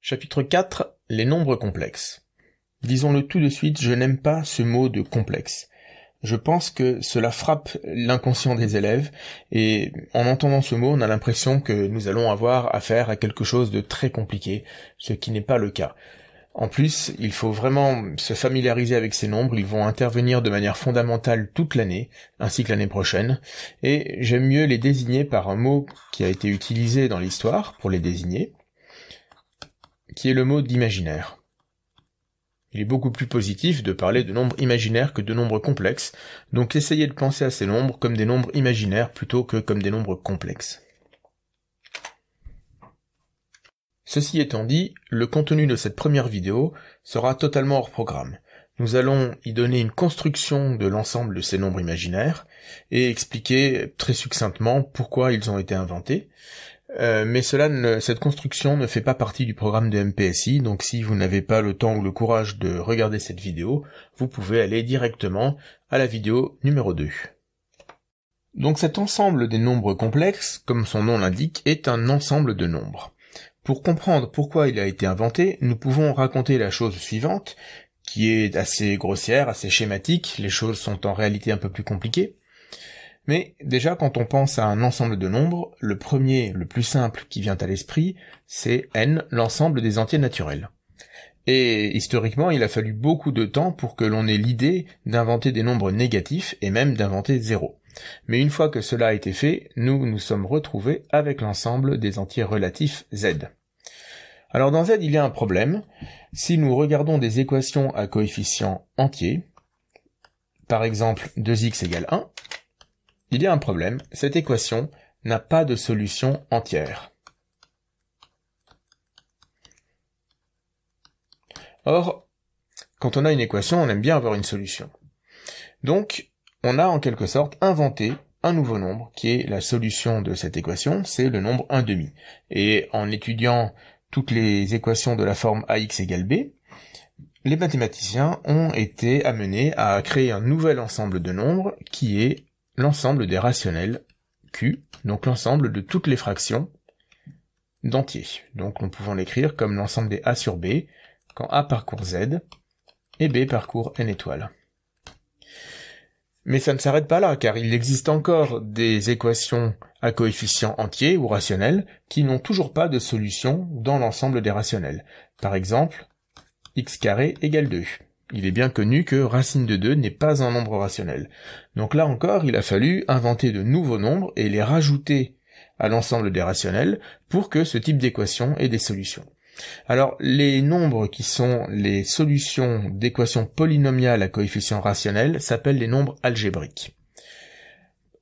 Chapitre 4. Les nombres complexes. Disons-le tout de suite, je n'aime pas ce mot de complexe. Je pense que cela frappe l'inconscient des élèves, et en entendant ce mot, on a l'impression que nous allons avoir affaire à quelque chose de très compliqué, ce qui n'est pas le cas. En plus, il faut vraiment se familiariser avec ces nombres, ils vont intervenir de manière fondamentale toute l'année, ainsi que l'année prochaine, et j'aime mieux les désigner par un mot qui a été utilisé dans l'histoire pour les désigner, qui est le mot d'imaginaire. Il est beaucoup plus positif de parler de nombres imaginaires que de nombres complexes, donc essayez de penser à ces nombres comme des nombres imaginaires plutôt que comme des nombres complexes. Ceci étant dit, le contenu de cette première vidéo sera totalement hors programme. Nous allons y donner une construction de l'ensemble de ces nombres imaginaires et expliquer très succinctement pourquoi ils ont été inventés. Mais cette construction ne fait pas partie du programme de MPSI, donc si vous n'avez pas le temps ou le courage de regarder cette vidéo, vous pouvez aller directement à la vidéo numéro 2. Donc cet ensemble des nombres complexes, comme son nom l'indique, est un ensemble de nombres. Pour comprendre pourquoi il a été inventé, nous pouvons raconter la chose suivante, qui est assez grossière, assez schématique, les choses sont en réalité un peu plus compliquées. Mais déjà, quand on pense à un ensemble de nombres, le premier, le plus simple qui vient à l'esprit, c'est n, l'ensemble des entiers naturels. Et historiquement, il a fallu beaucoup de temps pour que l'on ait l'idée d'inventer des nombres négatifs et même d'inventer 0. Mais une fois que cela a été fait, nous nous sommes retrouvés avec l'ensemble des entiers relatifs z. Alors dans z, il y a un problème. Si nous regardons des équations à coefficients entiers, par exemple 2x égale 1, il y a un problème, cette équation n'a pas de solution entière. Or, quand on a une équation, on aime bien avoir une solution. Donc, on a en quelque sorte inventé un nouveau nombre qui est la solution de cette équation, c'est le nombre 1/2. Et en étudiant toutes les équations de la forme ax égale b, les mathématiciens ont été amenés à créer un nouvel ensemble de nombres qui est l'ensemble des rationnels Q, donc l'ensemble de toutes les fractions d'entiers. Donc nous pouvons l'écrire comme l'ensemble des A sur B, quand A parcourt Z et B parcourt N étoiles. Mais ça ne s'arrête pas là, car il existe encore des équations à coefficients entiers ou rationnels qui n'ont toujours pas de solution dans l'ensemble des rationnels. Par exemple, x carré égale 2. Il est bien connu que racine de 2 n'est pas un nombre rationnel. Donc là encore, il a fallu inventer de nouveaux nombres et les rajouter à l'ensemble des rationnels pour que ce type d'équation ait des solutions. Alors, les nombres qui sont les solutions d'équations polynomiales à coefficients rationnels s'appellent les nombres algébriques.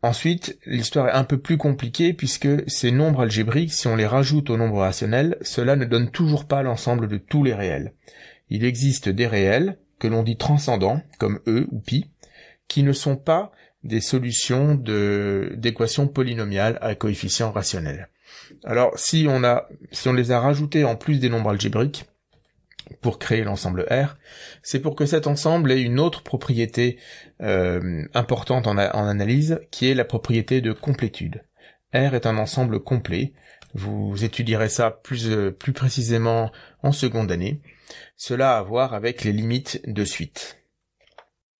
Ensuite, l'histoire est un peu plus compliquée puisque ces nombres algébriques, si on les rajoute aux nombres rationnels, cela ne donne toujours pas l'ensemble de tous les réels. Il existe des réels que l'on dit transcendants, comme E ou pi, qui ne sont pas des solutions d'équations polynomiales à coefficients rationnels. Alors, si on les a rajoutés en plus des nombres algébriques, pour créer l'ensemble R, c'est pour que cet ensemble ait une autre propriété importante en analyse, qui est la propriété de complétude. R est un ensemble complet, vous étudierez ça plus précisément en seconde année. Cela a à voir avec les limites de suite.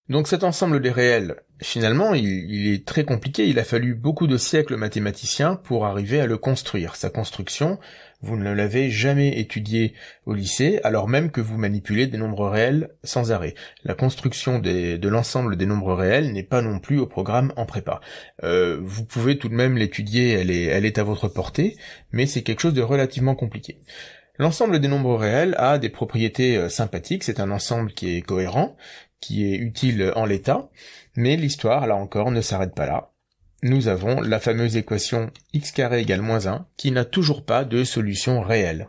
Donc cet ensemble des réels, finalement, il est très compliqué, il a fallu beaucoup de siècles mathématiciens pour arriver à le construire. Sa construction, vous ne l'avez jamais étudié au lycée, alors même que vous manipulez des nombres réels sans arrêt. La construction de l'ensemble des nombres réels n'est pas non plus au programme en prépa. Vous pouvez tout de même l'étudier, elle est à votre portée, mais c'est quelque chose de relativement compliqué. L'ensemble des nombres réels a des propriétés sympathiques, c'est un ensemble qui est cohérent, qui est utile en l'état, mais l'histoire, là encore, ne s'arrête pas là. Nous avons la fameuse équation x carré égale moins 1, qui n'a toujours pas de solution réelle.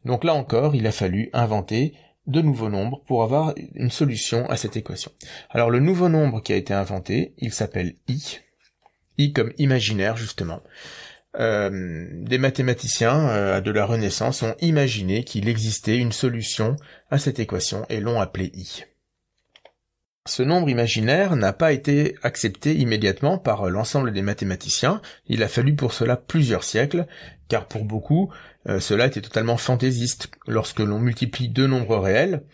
Donc là encore, il a fallu inventer de nouveaux nombres pour avoir une solution à cette équation. Alors le nouveau nombre qui a été inventé, il s'appelle I comme imaginaire justement. Des mathématiciens de la Renaissance ont imaginé qu'il existait une solution à cette équation et l'ont appelé I. Ce nombre imaginaire n'a pas été accepté immédiatement par l'ensemble des mathématiciens, il a fallu pour cela plusieurs siècles, car pour beaucoup, cela était totalement fantaisiste. Lorsque l'on multiplie deux nombres réels,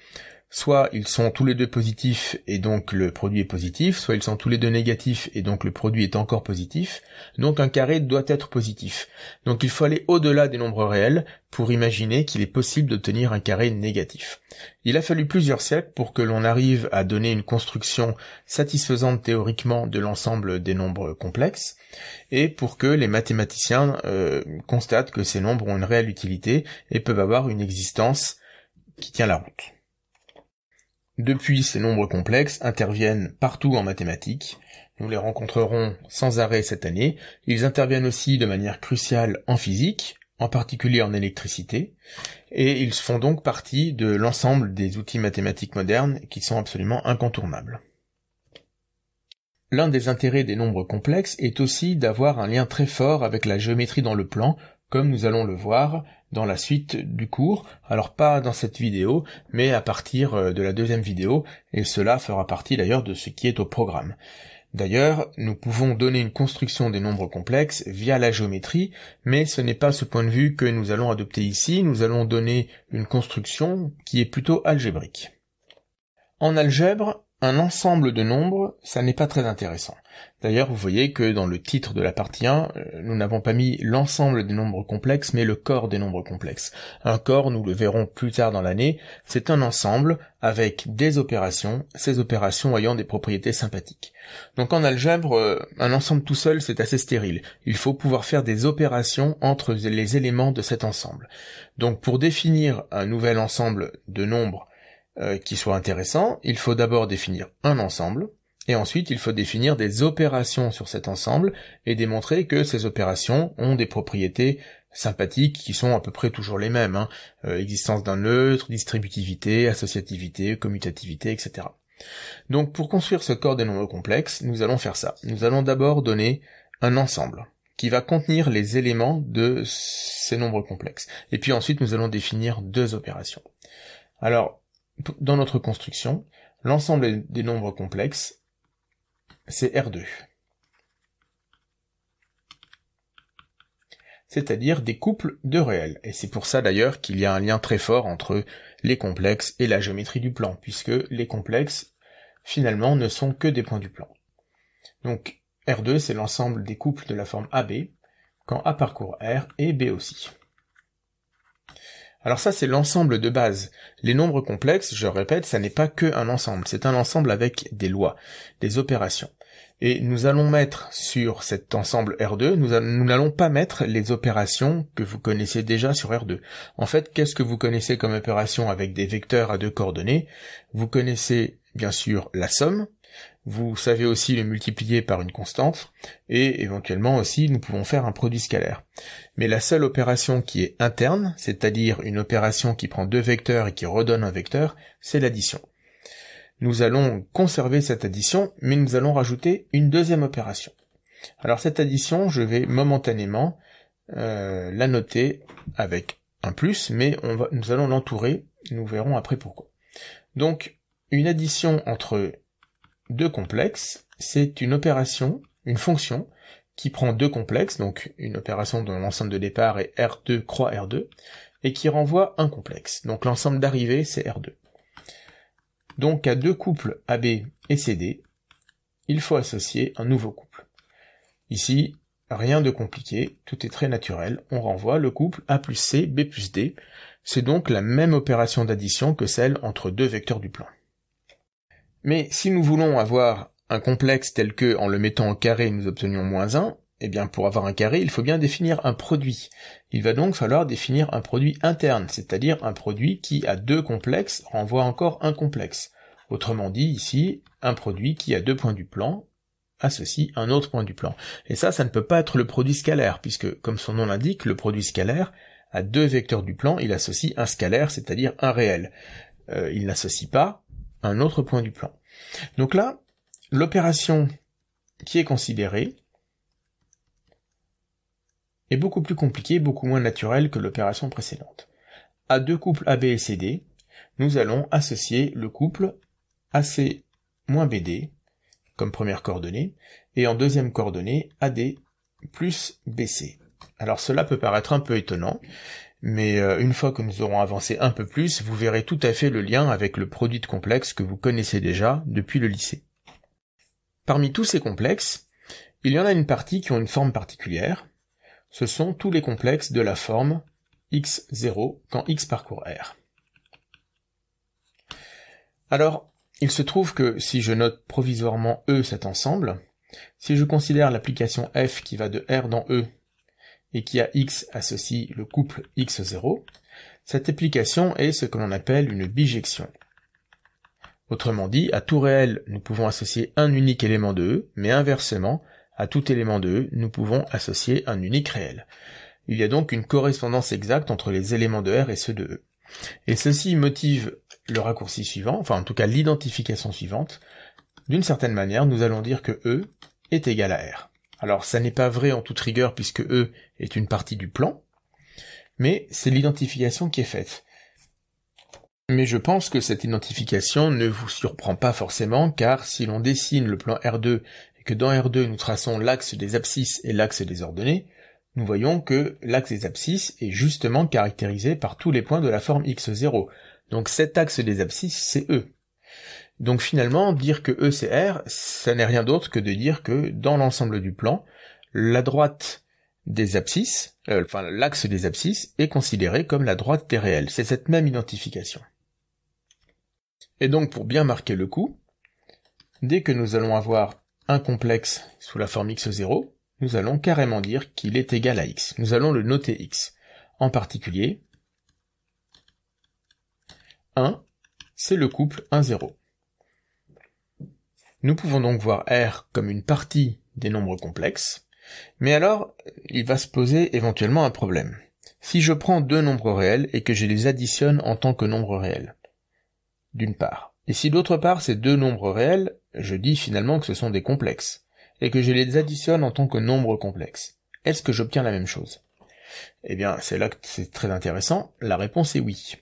soit ils sont tous les deux positifs et donc le produit est positif, soit ils sont tous les deux négatifs et donc le produit est encore positif, donc un carré doit être positif. Donc il faut aller au-delà des nombres réels pour imaginer qu'il est possible d'obtenir un carré négatif. Il a fallu plusieurs siècles pour que l'on arrive à donner une construction satisfaisante théoriquement de l'ensemble des nombres complexes, et pour que les mathématiciens constatent que ces nombres ont une réelle utilité et peuvent avoir une existence qui tient la route. Depuis, ces nombres complexes interviennent partout en mathématiques. Nous les rencontrerons sans arrêt cette année. Ils interviennent aussi de manière cruciale en physique, en particulier en électricité, et ils font donc partie de l'ensemble des outils mathématiques modernes qui sont absolument incontournables. L'un des intérêts des nombres complexes est aussi d'avoir un lien très fort avec la géométrie dans le plan, comme nous allons le voir dans la suite du cours, alors pas dans cette vidéo, mais à partir de la deuxième vidéo, et cela fera partie d'ailleurs de ce qui est au programme. D'ailleurs, nous pouvons donner une construction des nombres complexes via la géométrie, mais ce n'est pas ce point de vue que nous allons adopter ici, nous allons donner une construction qui est plutôt algébrique. En algèbre, un ensemble de nombres, ça n'est pas très intéressant. D'ailleurs, vous voyez que dans le titre de la partie 1, nous n'avons pas mis l'ensemble des nombres complexes, mais le corps des nombres complexes. Un corps, nous le verrons plus tard dans l'année, c'est un ensemble avec des opérations, ces opérations ayant des propriétés sympathiques. Donc en algèbre, un ensemble tout seul, c'est assez stérile. Il faut pouvoir faire des opérations entre les éléments de cet ensemble. Donc pour définir un nouvel ensemble de nombres qui soit intéressant, il faut d'abord définir un ensemble, et ensuite il faut définir des opérations sur cet ensemble, et démontrer que ces opérations ont des propriétés sympathiques qui sont à peu près toujours les mêmes, existence d'un neutre, distributivité, associativité, commutativité, etc. Donc pour construire ce corps des nombres complexes, nous allons faire ça. Nous allons d'abord donner un ensemble qui va contenir les éléments de ces nombres complexes. Et puis ensuite nous allons définir deux opérations. Alors, dans notre construction, l'ensemble des nombres complexes, c'est R2. C'est-à-dire des couples de réels. Et c'est pour ça d'ailleurs qu'il y a un lien très fort entre les complexes et la géométrie du plan, puisque les complexes, finalement, ne sont que des points du plan. Donc, R2, c'est l'ensemble des couples de la forme AB, quand A parcourt R et B aussi. Alors ça, c'est l'ensemble de base. Les nombres complexes, je répète, ça n'est pas que un ensemble, c'est un ensemble avec des lois, des opérations. Et nous allons mettre sur cet ensemble R2, nous n'allons pas mettre les opérations que vous connaissez déjà sur R2. En fait, qu'est-ce que vous connaissez comme opération avec des vecteurs à deux coordonnées? Vous connaissez bien sûr la somme, vous savez aussi le multiplier par une constante, et éventuellement aussi nous pouvons faire un produit scalaire. Mais la seule opération qui est interne, c'est-à-dire une opération qui prend deux vecteurs et qui redonne un vecteur, c'est l'addition. Nous allons conserver cette addition, mais nous allons rajouter une deuxième opération. Alors cette addition, je vais momentanément la noter avec un plus, mais nous allons l'entourer, nous verrons après pourquoi. Donc, une addition entre deux complexes, c'est une opération, une fonction, qui prend deux complexes, donc une opération dont l'ensemble de départ est R2 croix R2, et qui renvoie un complexe. Donc l'ensemble d'arrivée, c'est R2. Donc à deux couples AB et CD, il faut associer un nouveau couple. Ici, rien de compliqué, tout est très naturel, on renvoie le couple A plus C, B plus D, c'est donc la même opération d'addition que celle entre deux vecteurs du plan. Mais si nous voulons avoir un complexe tel que, en le mettant au carré, nous obtenions -1, eh bien pour avoir un carré, il faut bien définir un produit. Il va donc falloir définir un produit interne, c'est-à-dire un produit qui, à deux complexes, renvoie encore un complexe. Autrement dit, ici, un produit qui, à deux points du plan, associe un autre point du plan. Et ça ne peut pas être le produit scalaire, puisque, comme son nom l'indique, le produit scalaire, à deux vecteurs du plan, il associe un scalaire, c'est-à-dire un réel. Il n'associe pas un autre point du plan. Donc là, l'opération qui est considérée est beaucoup plus compliquée, beaucoup moins naturelle que l'opération précédente. À deux couples AB et CD, nous allons associer le couple AC moins BD, comme première coordonnée, et en deuxième coordonnée, AD plus BC. Alors cela peut paraître un peu étonnant, mais une fois que nous aurons avancé un peu plus, vous verrez tout à fait le lien avec le produit de complexes que vous connaissez déjà depuis le lycée. Parmi tous ces complexes, il y en a une partie qui ont une forme particulière. Ce sont tous les complexes de la forme x0 quand x parcourt R. Alors, il se trouve que si je note provisoirement E cet ensemble, si je considère l'application f qui va de R dans E et qui à x associe le couple x0, cette application est ce que l'on appelle une bijection. Autrement dit, à tout réel, nous pouvons associer un unique élément de E, mais inversement, à tout élément de E, nous pouvons associer un unique réel. Il y a donc une correspondance exacte entre les éléments de R et ceux de E. Et ceci motive le raccourci suivant, enfin en tout cas l'identification suivante. D'une certaine manière, nous allons dire que E est égal à R. Alors ça n'est pas vrai en toute rigueur puisque E est une partie du plan, mais c'est l'identification qui est faite. Mais je pense que cette identification ne vous surprend pas forcément, car si l'on dessine le plan R2 et que dans R2 nous traçons l'axe des abscisses et l'axe des ordonnées, nous voyons que l'axe des abscisses est justement caractérisé par tous les points de la forme x0. Donc cet axe des abscisses, c'est E. Donc finalement, dire que E c'est R, ça n'est rien d'autre que de dire que dans l'ensemble du plan, la droite des abscisses, l'axe des abscisses est considéré comme la droite des réels. C'est cette même identification. Et donc pour bien marquer le coup, dès que nous allons avoir un complexe sous la forme x0, nous allons carrément dire qu'il est égal à x. Nous allons le noter x. En particulier, 1, c'est le couple 1, 0. Nous pouvons donc voir R comme une partie des nombres complexes, mais alors, il va se poser éventuellement un problème. Si je prends deux nombres réels et que je les additionne en tant que nombres réels, d'une part, et si d'autre part ces deux nombres réels, je dis finalement que ce sont des complexes, et que je les additionne en tant que nombres complexes, est-ce que j'obtiens la même chose? Eh bien, c'est là que c'est très intéressant, la réponse est oui.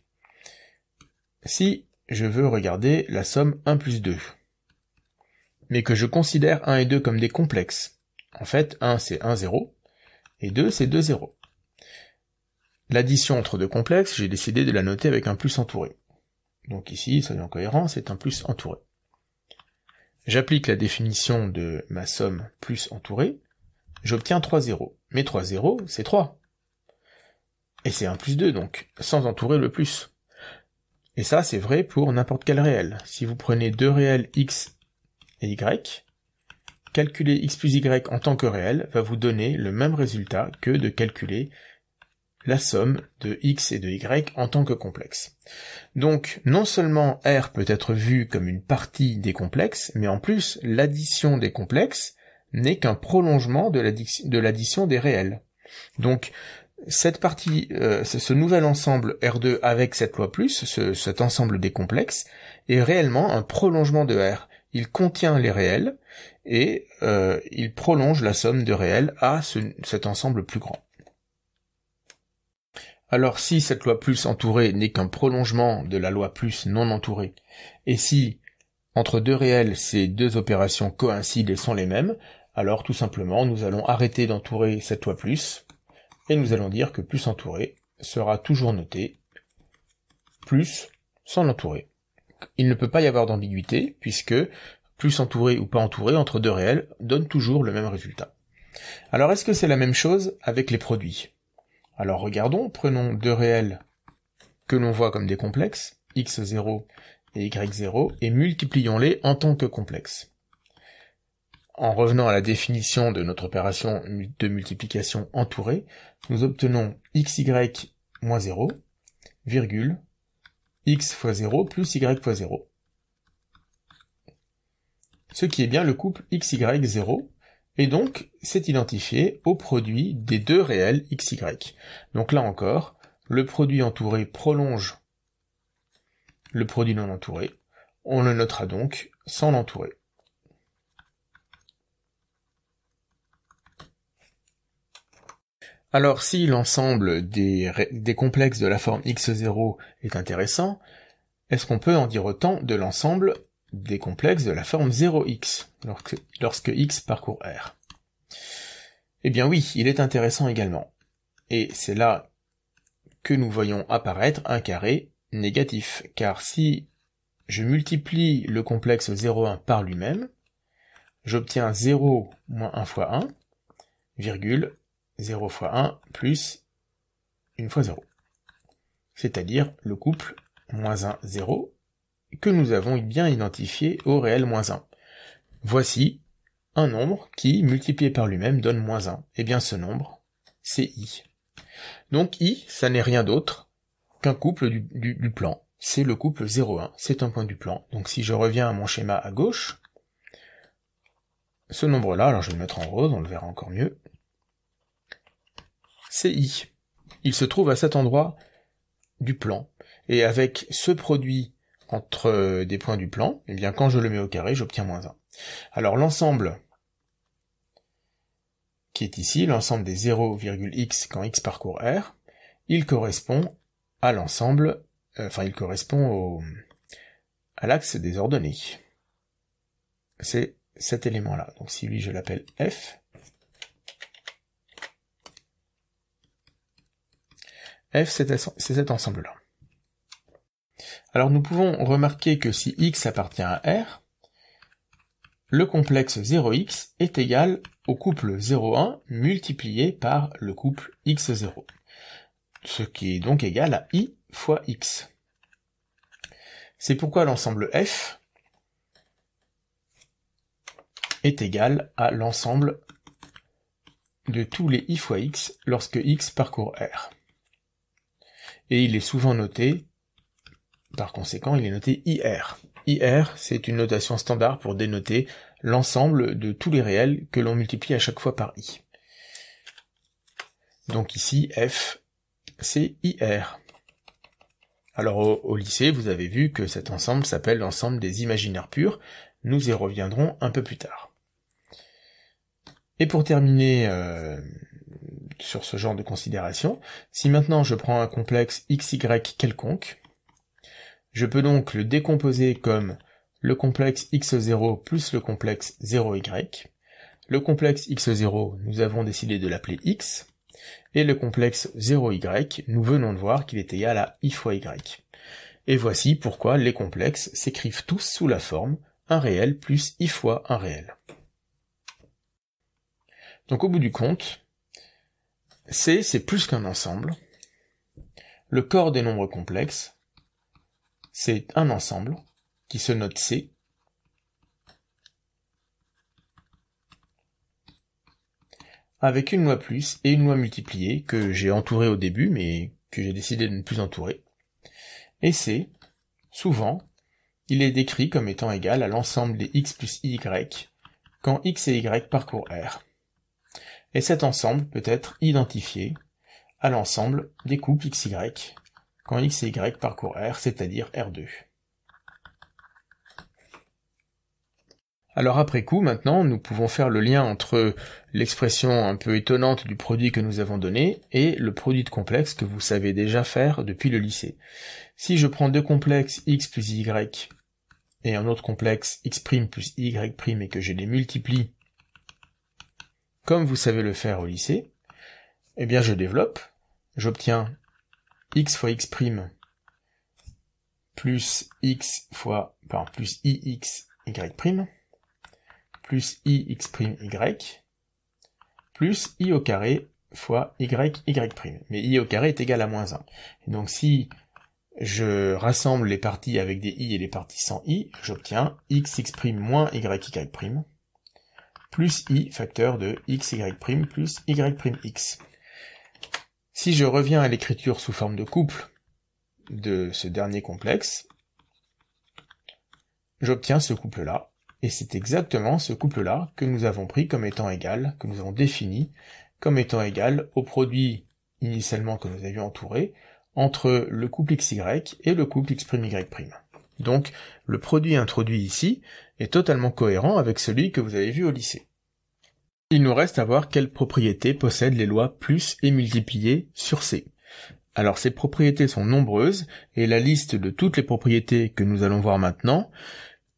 Si je veux regarder la somme 1 plus 2, mais que je considère 1 et 2 comme des complexes, en fait 1 c'est 1, 0, et 2 c'est 2, 0. L'addition entre deux complexes, j'ai décidé de la noter avec un plus entouré. Donc ici, soyons cohérents, c'est un plus entouré. J'applique la définition de ma somme plus entourée, j'obtiens 3 zéros. Mais 3 zéros, c'est 3. Et c'est 1 plus 2, donc, sans entourer le plus. Et ça, c'est vrai pour n'importe quel réel. Si vous prenez deux réels x et y, calculer x plus y en tant que réel va vous donner le même résultat que de calculer la somme de x et de y en tant que complexe. Donc, non seulement R peut être vu comme une partie des complexes, mais en plus, l'addition des complexes n'est qu'un prolongement de l'addition des réels. Donc, cette partie, ce nouvel ensemble R2 avec cette loi plus, cet ensemble des complexes, est réellement un prolongement de R. Il contient les réels, et il prolonge la somme de réels à cet ensemble plus grand. Alors si cette loi plus entourée n'est qu'un prolongement de la loi plus non entourée, et si entre deux réels ces deux opérations coïncident et sont les mêmes, alors tout simplement nous allons arrêter d'entourer cette loi plus, et nous allons dire que plus entouré sera toujours noté plus sans l'entourer. Il ne peut pas y avoir d'ambiguïté, puisque plus entouré ou pas entouré entre deux réels donne toujours le même résultat. Alors est-ce que c'est la même chose avec les produits ? Alors regardons, prenons deux réels que l'on voit comme des complexes, x0 et y0, et multiplions-les en tant que complexes. En revenant à la définition de notre opération de multiplication entourée, nous obtenons xy moins 0, virgule, x fois 0 plus y fois 0. Ce qui est bien le couple xy0, et donc c'est identifié au produit des deux réels xy. Donc là encore, le produit entouré prolonge le produit non entouré, on le notera donc sans l'entourer. Alors si l'ensemble des complexes de la forme x0 est intéressant, est-ce qu'on peut en dire autant de l'ensemble des complexes de la forme 0x, lorsque x parcourt R. Eh bien oui, il est intéressant également. Et c'est là que nous voyons apparaître un carré négatif, car si je multiplie le complexe 0,1 par lui-même, j'obtiens 0 moins 1 fois 1, virgule, 0 fois 1 plus 1 fois 0. C'est-à-dire le couple moins 1, 0, que nous avons bien identifié au réel moins 1. Voici un nombre qui, multiplié par lui-même, donne moins 1. Et bien ce nombre, c'est i. Donc i, ça n'est rien d'autre qu'un couple du plan. C'est le couple 0,1, c'est un point du plan. Donc si je reviens à mon schéma à gauche, ce nombre-là, alors je vais le mettre en rose, on le verra encore mieux, c'est i. Il se trouve à cet endroit du plan. Et avec ce produit entre des points du plan, eh bien quand je le mets au carré, j'obtiens moins 1. Alors l'ensemble qui est ici, l'ensemble des 0,x quand x parcourt R, il correspond à l'ensemble, il correspond à l'axe des ordonnées. C'est cet élément-là. Donc si lui je l'appelle F, c'est cet ensemble-là. Alors nous pouvons remarquer que si x appartient à R, le complexe 0x est égal au couple 0,1 multiplié par le couple x0, ce qui est donc égal à i fois x. C'est pourquoi l'ensemble F est égal à l'ensemble de tous les i fois x lorsque x parcourt R. Et il est souvent noté, par conséquent, il est noté IR. IR, c'est une notation standard pour dénoter l'ensemble de tous les réels que l'on multiplie à chaque fois par i. Donc ici, F, c'est IR. Alors au lycée, vous avez vu que cet ensemble s'appelle l'ensemble des imaginaires purs. Nous y reviendrons un peu plus tard. Et pour terminer sur ce genre de considération, si maintenant je prends un complexe xy quelconque, je peux donc le décomposer comme le complexe x0 plus le complexe 0y. Le complexe x0, nous avons décidé de l'appeler x, et le complexe 0y, nous venons de voir qu'il est égal à i fois y. Et voici pourquoi les complexes s'écrivent tous sous la forme un réel plus i fois un réel. Donc au bout du compte, C, c'est plus qu'un ensemble. Le corps des nombres complexes, c'est un ensemble qui se note C, avec une loi plus et une loi multipliée que j'ai entourée au début, mais que j'ai décidé de ne plus entourer. Et C, souvent, il est décrit comme étant égal à l'ensemble des x plus y quand x et y parcourent R. Et cet ensemble peut être identifié à l'ensemble des couples xy quand x et y parcourent R, c'est-à-dire R2. Alors après coup, maintenant, nous pouvons faire le lien entre l'expression un peu étonnante du produit que nous avons donné et le produit de complexe que vous savez déjà faire depuis le lycée. Si je prends deux complexes x plus y et un autre complexe x' plus y' et que je les multiplie comme vous savez le faire au lycée, eh bien je développe, j'obtiens x fois x' plus ix y' plus ix', plus i au carré fois y'. Mais i au carré est égal à moins 1. Et donc si je rassemble les parties avec des i et les parties sans i, j'obtiens xx' moins y', plus i facteur de xy' plus y'x. Si je reviens à l'écriture sous forme de couple de ce dernier complexe, j'obtiens ce couple-là, et c'est exactement ce couple-là que nous avons pris comme étant égal, que nous avons défini comme étant égal au produit initialement que nous avions entouré entre le couple xy et le couple x'y'. Donc, le produit introduit ici est totalement cohérent avec celui que vous avez vu au lycée. Il nous reste à voir quelles propriétés possèdent les lois plus et multipliées sur C. Alors ces propriétés sont nombreuses, et la liste de toutes les propriétés que nous allons voir maintenant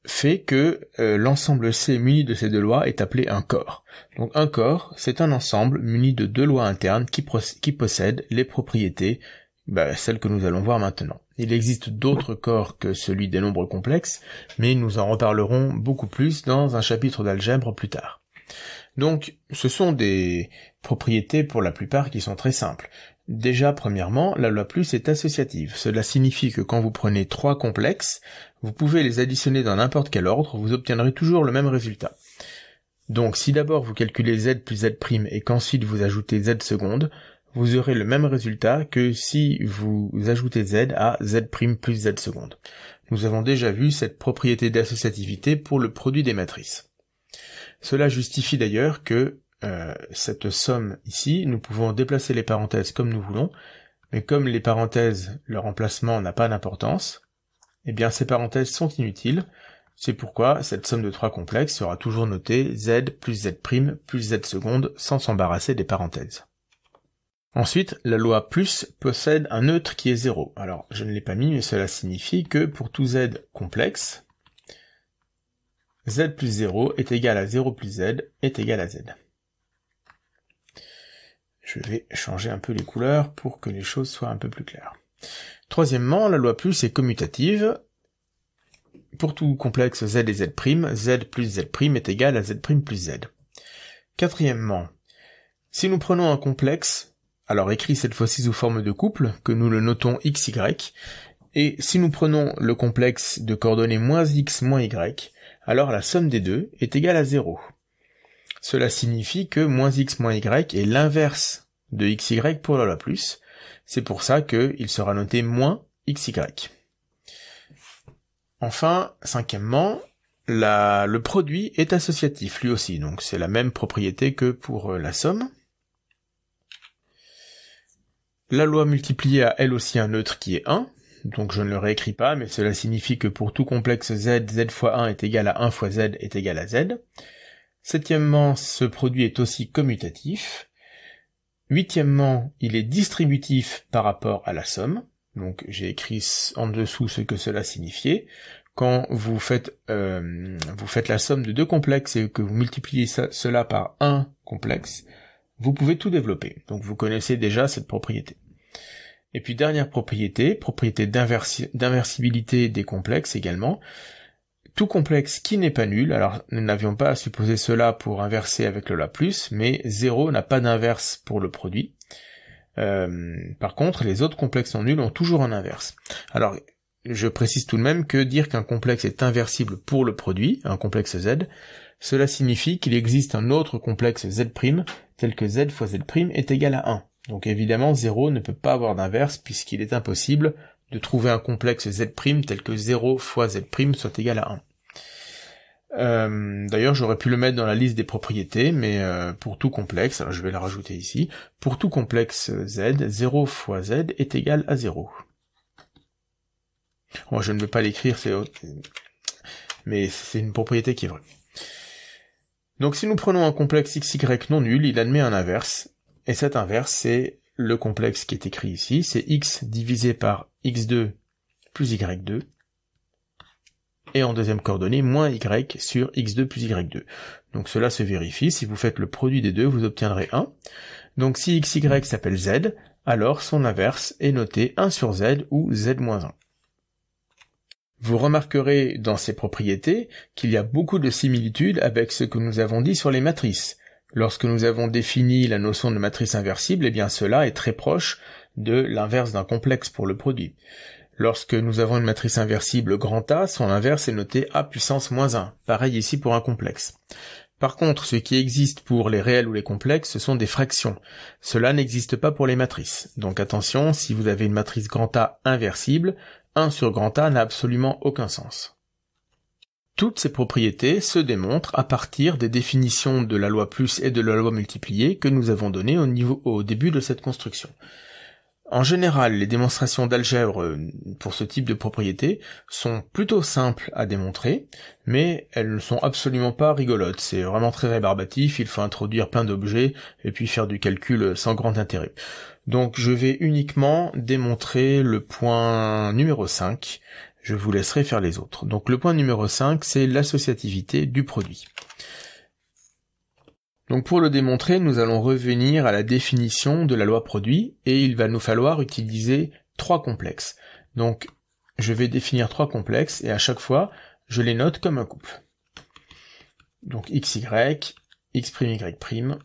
fait que l'ensemble C muni de ces deux lois est appelé un corps. Donc un corps, c'est un ensemble muni de deux lois internes qui possèdent les propriétés, celles que nous allons voir maintenant. Il existe d'autres corps que celui des nombres complexes, mais nous en reparlerons beaucoup plus dans un chapitre d'algèbre plus tard. Donc ce sont des propriétés pour la plupart qui sont très simples. Déjà, premièrement, la loi plus est associative. Cela signifie que quand vous prenez trois complexes, vous pouvez les additionner dans n'importe quel ordre, vous obtiendrez toujours le même résultat. Donc, si d'abord vous calculez z plus z' et qu'ensuite vous ajoutez z seconde, vous aurez le même résultat que si vous ajoutez z à z' plus z seconde. Nous avons déjà vu cette propriété d'associativité pour le produit des matrices. Cela justifie d'ailleurs que cette somme ici, nous pouvons déplacer les parenthèses comme nous voulons, mais comme les parenthèses, leur emplacement n'a pas d'importance, eh bien ces parenthèses sont inutiles, c'est pourquoi cette somme de trois complexes sera toujours notée z plus z' plus z seconde sans s'embarrasser des parenthèses. Ensuite, la loi plus possède un neutre qui est 0. Alors, je ne l'ai pas mis, mais cela signifie que pour tout z complexe, z plus 0 est égal à 0 plus z est égal à z. Je vais changer un peu les couleurs pour que les choses soient un peu plus claires. Troisièmement, la loi plus est commutative. Pour tout complexe z et z', z plus z' est égal à z' plus z. Quatrièmement, si nous prenons un complexe, alors écrit cette fois-ci sous forme de couple, que nous le notons xy, et si nous prenons le complexe de coordonnées moins x moins y, alors la somme des deux est égale à 0. Cela signifie que moins x moins y est l'inverse de xy pour la loi plus. C'est pour ça qu'il sera noté moins xy. Enfin, cinquièmement, le produit est associatif lui aussi, donc c'est la même propriété que pour la somme. La loi multipliée a elle aussi un neutre qui est 1, donc je ne le réécris pas, mais cela signifie que pour tout complexe z, z fois 1 est égal à 1 fois z est égal à z. Septièmement, ce produit est aussi commutatif. Huitièmement, il est distributif par rapport à la somme. Donc j'ai écrit en dessous ce que cela signifiait. Quand vous faites la somme de deux complexes et que vous multipliez cela par un complexe, vous pouvez tout développer. Donc vous connaissez déjà cette propriété. Et puis dernière propriété d'inversibilité des complexes également. Tout complexe qui n'est pas nul, alors nous n'avions pas à supposer cela pour inverser avec le la plus, mais 0 n'a pas d'inverse pour le produit. Par contre, les autres complexes non nuls ont toujours un inverse. Alors, je précise tout de même que dire qu'un complexe est inversible pour le produit, un complexe z, cela signifie qu'il existe un autre complexe z', tel que z fois z' est égal à 1. Donc évidemment, 0 ne peut pas avoir d'inverse puisqu'il est impossible de trouver un complexe z' tel que 0 fois z' soit égal à 1. D'ailleurs, j'aurais pu le mettre dans la liste des propriétés, mais pour tout complexe, alors je vais la rajouter ici, pour tout complexe z, 0 fois z est égal à 0. Bon, je ne vais pas l'écrire, mais c'est une propriété qui est vraie. Donc si nous prenons un complexe xy non nul, il admet un inverse, et cet inverse c'est le complexe qui est écrit ici, c'est x divisé par x2 plus y2, et en deuxième coordonnée, moins y sur x2 plus y2. Donc cela se vérifie, si vous faites le produit des deux, vous obtiendrez 1. Donc si xy s'appelle z, alors son inverse est noté 1 sur z ou z-1. Vous remarquerez dans ces propriétés qu'il y a beaucoup de similitudes avec ce que nous avons dit sur les matrices. Lorsque nous avons défini la notion de matrice inversible, eh bien cela est très proche de l'inverse d'un complexe pour le produit. Lorsque nous avons une matrice inversible grand A, son inverse est noté A puissance moins 1. Pareil ici pour un complexe. Par contre, ce qui existe pour les réels ou les complexes, ce sont des fractions. Cela n'existe pas pour les matrices. Donc attention, si vous avez une matrice grand A inversible, 1 sur grand A n'a absolument aucun sens. Toutes ces propriétés se démontrent à partir des définitions de la loi plus et de la loi multipliée que nous avons données au début de cette construction. En général, les démonstrations d'algèbre pour ce type de propriétés sont plutôt simples à démontrer, mais elles ne sont absolument pas rigolotes. C'est vraiment très rébarbatif, il faut introduire plein d'objets et puis faire du calcul sans grand intérêt. Donc je vais uniquement démontrer le point numéro 5. Je vous laisserai faire les autres. Donc le point numéro 5, c'est l'associativité du produit. Donc pour le démontrer, nous allons revenir à la définition de la loi produit, et il va nous falloir utiliser 3 complexes. Donc je vais définir 3 complexes, et à chaque fois, je les note comme un couple. Donc xy, x'y',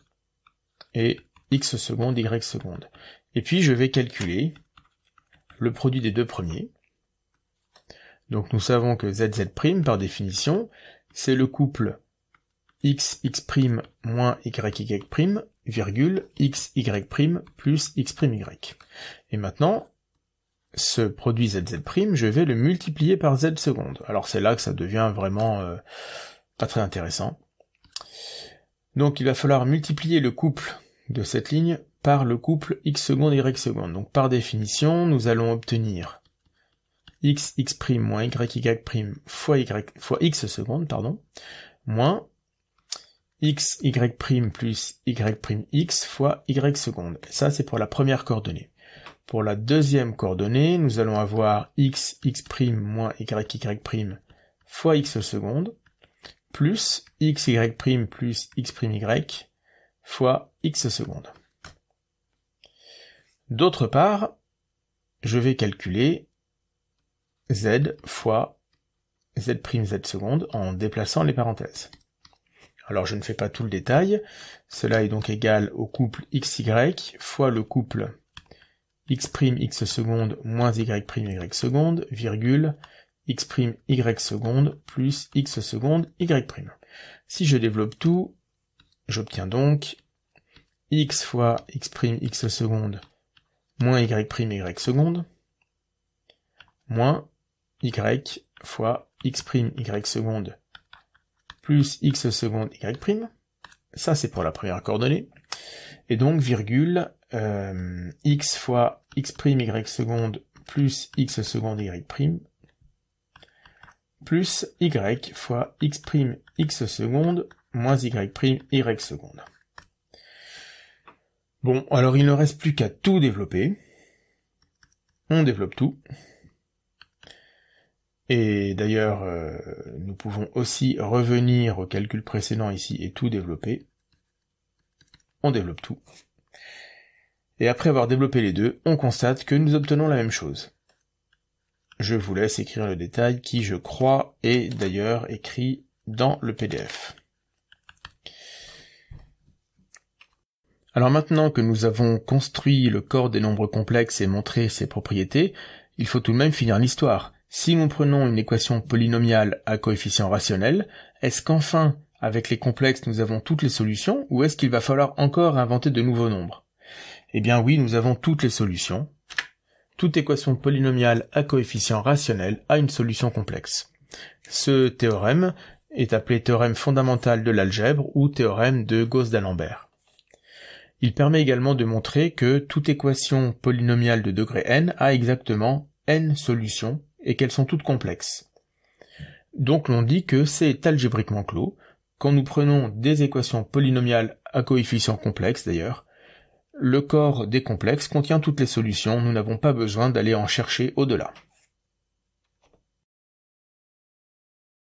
et x seconde, y seconde. Et puis je vais calculer le produit des deux premiers. Donc nous savons que zz' par définition, c'est le couple xx' moins yy', virgule, xy' plus x'y. Et maintenant, ce produit zz', je vais le multiplier par z seconde. Alors c'est là que ça devient vraiment pas très intéressant. Donc il va falloir multiplier le couple de cette ligne par le couple x seconde, y seconde. Donc par définition, nous allons obtenir xx' moins yy' fois x seconde, moins xy' plus y'x fois y seconde. Ça, c'est pour la première coordonnée. Pour la deuxième coordonnée, nous allons avoir xx' moins y'y' fois x seconde, plus xy' plus x'y fois x seconde. D'autre part, je vais calculer z fois z' z seconde en déplaçant les parenthèses. Alors je ne fais pas tout le détail, cela est donc égal au couple xy fois le couple x' x seconde moins y' y seconde, virgule, x' y seconde plus x seconde y'. Si je développe tout, j'obtiens donc x fois x' x seconde moins y' y seconde, moins y fois x' y seconde plus x seconde y', ça c'est pour la première coordonnée, et donc virgule, x fois x' y seconde plus x seconde y', plus y fois x' x seconde moins y' y seconde. Bon, alors il ne reste plus qu'à tout développer. On développe tout. Et d'ailleurs, nous pouvons aussi revenir au calcul précédent ici et tout développer. On développe tout. Et après avoir développé les deux, on constate que nous obtenons la même chose. Je vous laisse écrire le détail qui, je crois, est d'ailleurs écrit dans le PDF. Alors maintenant que nous avons construit le corps des nombres complexes et montré ses propriétés, il faut tout de même finir l'histoire. Si nous prenons une équation polynomiale à coefficient rationnel, est-ce qu'enfin, avec les complexes, nous avons toutes les solutions, ou est-ce qu'il va falloir encore inventer de nouveaux nombres? Eh bien oui, nous avons toutes les solutions. Toute équation polynomiale à coefficient rationnel a une solution complexe. Ce théorème est appelé théorème fondamental de l'algèbre ou théorème de Gauss-d'Alembert. Il permet également de montrer que toute équation polynomiale de degré n a exactement n solutions et qu'elles sont toutes complexes. Donc l'on dit que c'est algébriquement clos. Quand nous prenons des équations polynomiales à coefficient complexe d'ailleurs, le corps des complexes contient toutes les solutions, nous n'avons pas besoin d'aller en chercher au-delà.